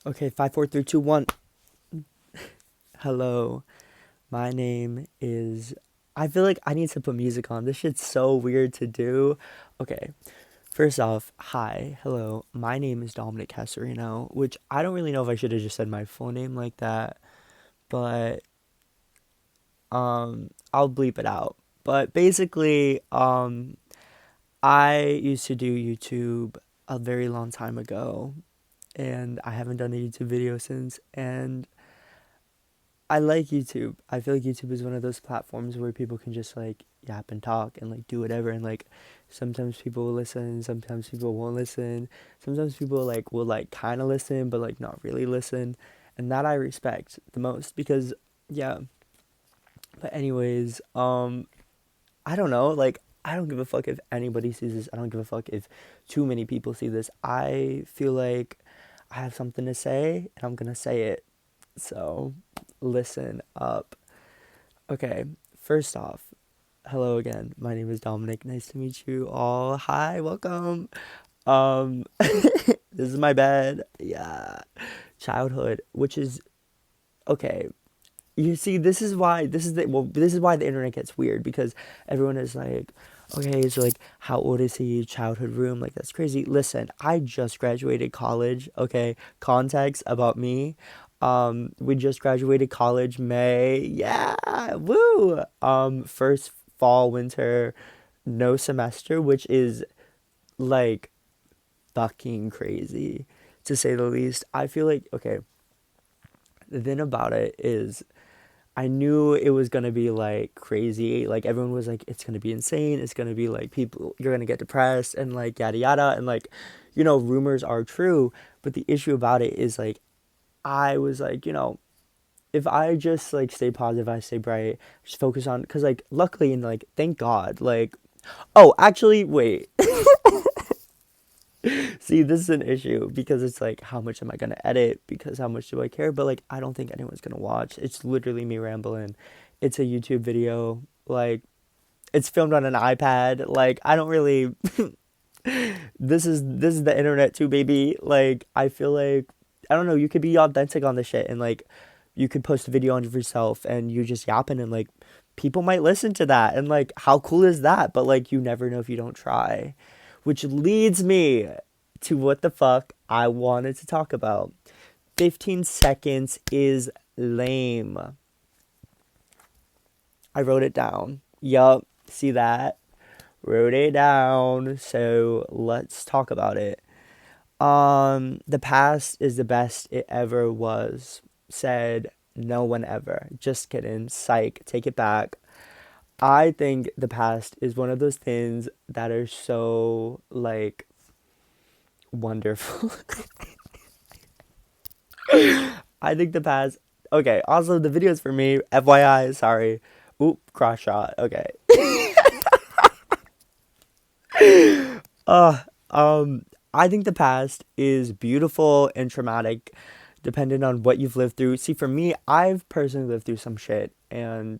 Okay, 5, 4, 3, 2, 1. Hello, my name is. I feel like I need to put music on. This shit's so weird to do. Okay, first off, hi, hello. My name is Dominic Casarino, which I don't really know if I should have just said my full name like that, but I'll bleep it out. But basically, I used to do YouTube a very long time ago, and I haven't done a YouTube video since, and I like YouTube. I feel like YouTube is one of those platforms where people can just like yap and talk and like do whatever, and like sometimes people will listen, sometimes people won't listen. Sometimes people like will like kind of listen but like not really listen. And that I respect the most because yeah. But anyways, I don't know, like I don't give a fuck if anybody sees this. I don't give a fuck if too many people see this. I feel like I have something to say and I'm going to say it. So, listen up. Okay, first off, hello again. My name is Dominic. Nice to meet you all. Hi, welcome. This is my bed. Yeah. Childhood, which is okay. You see, this is why the internet gets weird because everyone is like, okay, so like how old is he? Childhood room, like that's crazy. Listen, I just graduated college, okay? Context about me. We just graduated college May. Yeah, woo. First fall, winter, no semester, which is like fucking crazy to say the least. I feel like okay, the thing about it is I knew it was gonna be like crazy. Like everyone was like, it's gonna be insane. It's gonna be like people, you're gonna get depressed and like yada yada. And like, rumors are true. But the issue about it is like, I was like, if I just like stay positive, I stay bright, just focus on, cause like luckily and like thank God, like, oh, actually, wait. See, this is an issue because it's like, how much am I gonna edit? Because how much do I care? But like, I don't think anyone's gonna watch. It's literally me rambling. It's a YouTube video. Like, it's filmed on an iPad. Like, I don't really. This is the internet too, baby. Like, I feel like I don't know. You could be authentic on the shit and like, you could post a video on yourself and you're just yapping and like, people might listen to that and like, how cool is that? But like, you never know if you don't try, which leads me to what the fuck I wanted to talk about. 15 seconds is lame. I wrote it down. Yup, see that? Wrote it down. So let's talk about it. The past is the best it ever was. Said no one ever. Just kidding. Psych. Take it back. I think the past is one of those things that are so like wonderful. I think the past. Okay. Also, the videos for me. FYI. Sorry. Oop. Cross shot. Okay. Uh. I think the past is beautiful and traumatic, depending on what you've lived through. See, for me, I've personally lived through some shit, and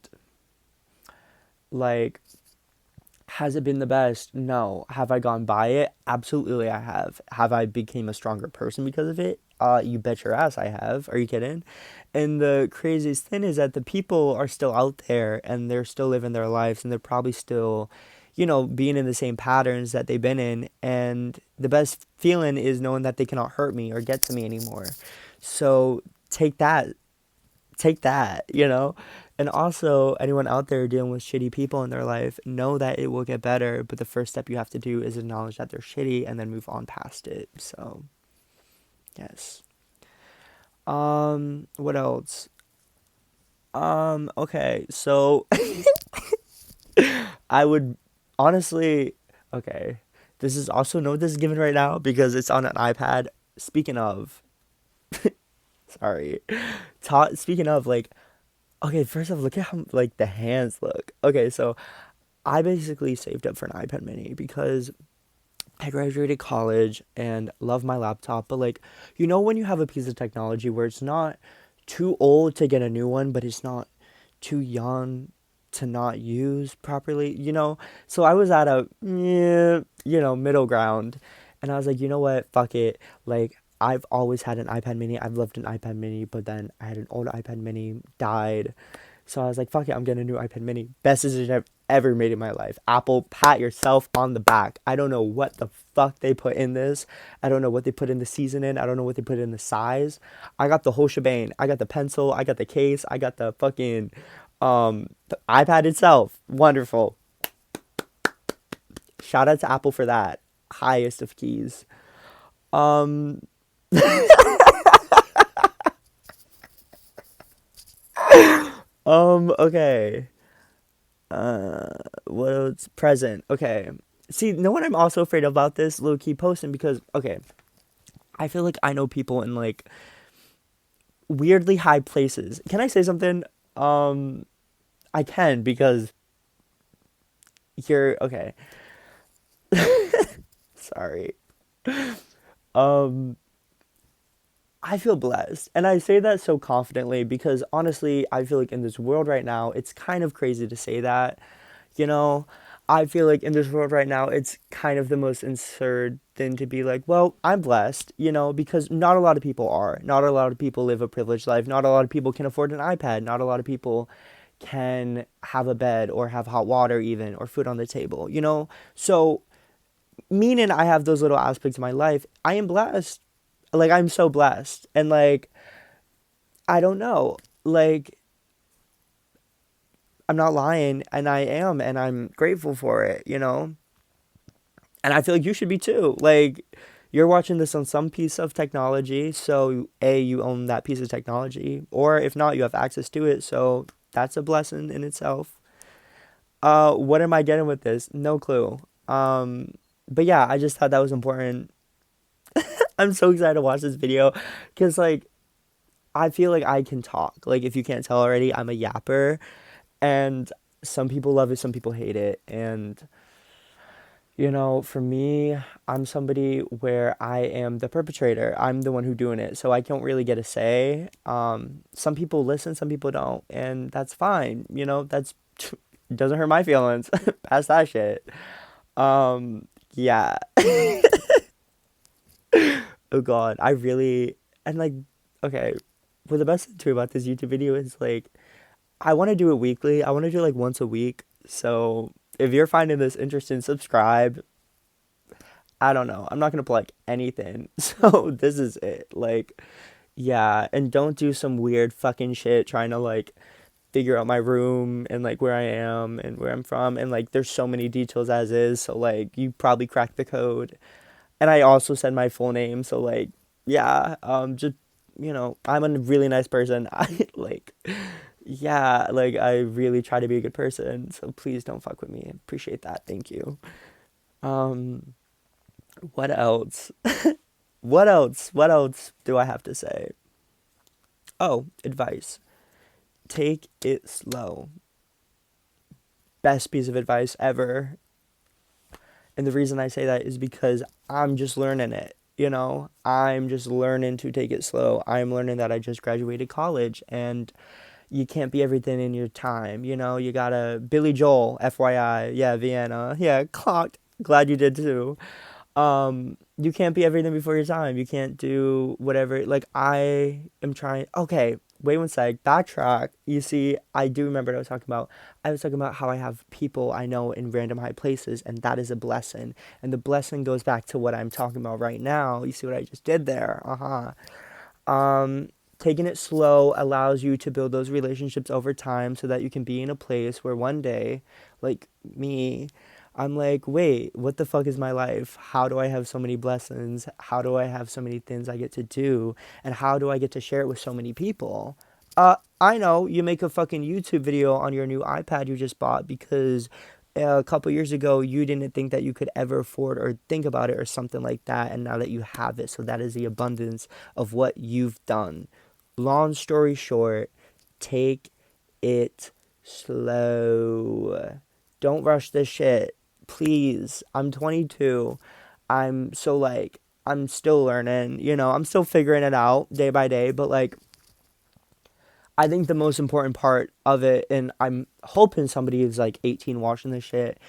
like, has it been the best? No. Have I gone by it? Absolutely, I have. Have I became a stronger person because of it? You bet your ass I have. Are you kidding? And the craziest thing is that the people are still out there and they're still living their lives and they're probably still, being in the same patterns that they've been in. And the best feeling is knowing that they cannot hurt me or get to me anymore. So take that, take that. And also, anyone out there dealing with shitty people in their life, know that it will get better. But the first step you have to do is acknowledge that they're shitty and then move on past it. So, yes. What else? Okay. So, I would honestly, okay. This is also, no, this is given right now because it's on an iPad. Speaking of, sorry. Speaking of, like, okay, first off, look at how, like, the hands look. Okay, so I basically saved up for an iPad mini because I graduated college and love my laptop, but like, when you have a piece of technology where it's not too old to get a new one, but it's not too young to not use properly. So I was at a, yeah, middle ground, and I was like, you know what, fuck it. Like, I've always had an iPad mini. I've loved an iPad mini, but then I had an old iPad mini, died. So I was like, fuck it, I'm getting a new iPad mini. Best decision I've ever made in my life. Apple, pat yourself on the back. I don't know what the fuck they put in this. I don't know what they put in the seasoning. I don't know what they put in the size. I got the whole shebang. I got the pencil. I got the case. I got the fucking the iPad itself. Wonderful. Shout out to Apple for that. Highest of keys. Um, okay. What else? Present. Okay. See, know what I'm also afraid about this low key posting because, okay, I feel like I know people in like weirdly high places. Can I say something? Um, I can because you're, okay. Sorry. Um, I feel blessed. And I say that so confidently because honestly, I feel like in this world right now, it's kind of crazy to say that. You know, I feel like in this world right now, it's kind of the most absurd thing to be like, well, I'm blessed, you know, because not a lot of people are. Not a lot of people live a privileged life. Not a lot of people can afford an iPad. Not a lot of people can have a bed or have hot water even or food on the table, you know? So, meaning I have those little aspects of my life, I am blessed. Like, I'm so blessed. And, like, I don't know. Like, I'm not lying, and I am, and I'm grateful for it, you know? And I feel like you should be too. Like, you're watching this on some piece of technology, so A, you own that piece of technology, or if not, you have access to it, so that's a blessing in itself. What am I getting with this? No clue. But yeah, I just thought that was important. I'm so excited to watch this video, because, like, I feel like I can talk. Like, if you can't tell already, I'm a yapper, and some people love it, some people hate it, and you know, for me, I'm somebody where I am the perpetrator. I'm the one who doing it, so I don't really get a say. Some people listen, some people don't, and that's fine. You know, that's doesn't hurt my feelings. Pass that shit. Yeah. Oh God, I really and like okay. Well, the best thing too about this YouTube video is like I want to do it weekly. I want to do it like once a week. So if you're finding this interesting, subscribe. I don't know. I'm not gonna plug anything. So this is it. Like, yeah, and don't do some weird fucking shit trying to like figure out my room and like where I am and where I'm from and like there's so many details as is. So like you probably cracked the code. And I also said my full name. So like, yeah, just you know, I'm a really nice person. I like, yeah, like I really try to be a good person. So please don't fuck with me. Appreciate that. Thank you. Um, what else? What else? What else do I have to say? Oh, advice. Take it slow. Best piece of advice ever. And the reason I say that is because I'm just learning it. You know, I'm just learning to take it slow. I'm learning that I just graduated college and you can't be everything in your time. You know, you gotta. Billy Joel, FYI. Yeah, Vienna. Yeah, clocked. Glad you did too. You can't be everything before your time. You can't do whatever. Like I am trying. Okay, wait one sec. Backtrack. You see, I do remember what I was talking about. I was talking about how I have people I know in random high places, and that is a blessing. And the blessing goes back to what I'm talking about right now. You see what I just did there? Taking it slow allows you to build those relationships over time so that you can be in a place where one day, like me, I'm like, wait, what the fuck is my life? How do I have so many blessings? How do I have so many things I get to do? And how do I get to share it with so many people? I know you make a fucking YouTube video on your new iPad you just bought because a couple years ago you didn't think that you could ever afford or think about it or something like that. And now that you have it, so that is the abundance of what you've done. Long story short, take it slow. Don't rush this shit. Please. I'm 22. I'm so like, I'm still learning, you know, I'm still figuring it out day by day, but like, I think the most important part of it, and I'm hoping somebody is like 18 watching this shit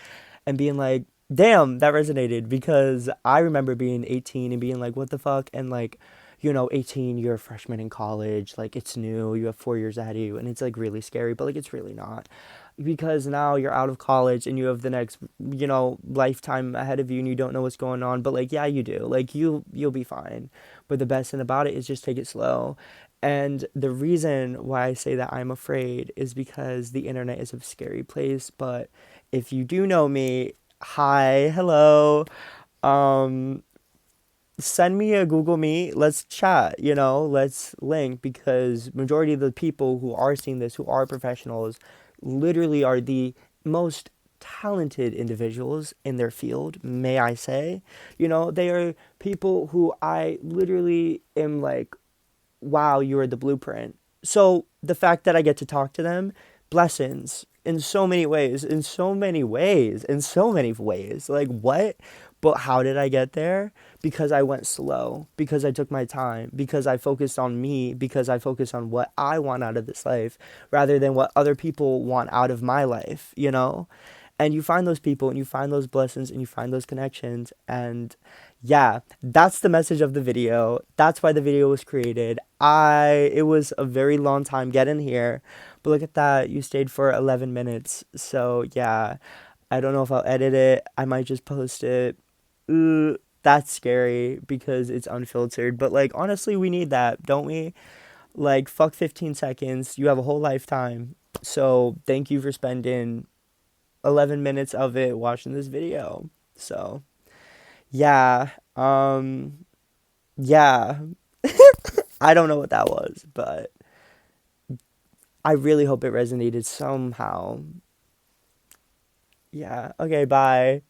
and being like, damn, that resonated because I remember being 18 and being like, what the fuck? And like, you know, 18, you're a freshman in college, like it's new, you have 4 years ahead of you, and it's like really scary, but like it's really not. Because now you're out of college and you have the next, lifetime ahead of you and you don't know what's going on, but like yeah, you do. Like you'll be fine. But the best thing about it is just take it slow. And the reason why I say that I'm afraid is because the internet is a scary place, but if you do know me, hi, hello. Um Send me a Google Meet. Let's chat, let's link because majority of the people who are seeing this, who are professionals, literally are the most talented individuals in their field, may I say. They are people who I literally am like, wow, you are the blueprint. So the fact that I get to talk to them, blessings in so many ways, in so many ways, in so many ways. Like, what? But how did I get there? Because I went slow, because I took my time, because I focused on me, because I focused on what I want out of this life rather than what other people want out of my life. And you find those people and you find those blessings and you find those connections. And yeah, that's the message of the video. That's why the video was created. It was a very long time getting here, but look at that. You stayed for 11 minutes. So yeah, I don't know if I'll edit it. I might just post it. That's scary because it's unfiltered. But like, honestly, we need that, don't we? Like, fuck 15 seconds. You have a whole lifetime. So thank you for spending 11 minutes of it watching this video. So, yeah. Yeah. I don't know what that was, but I really hope it resonated somehow. Yeah. Okay, bye.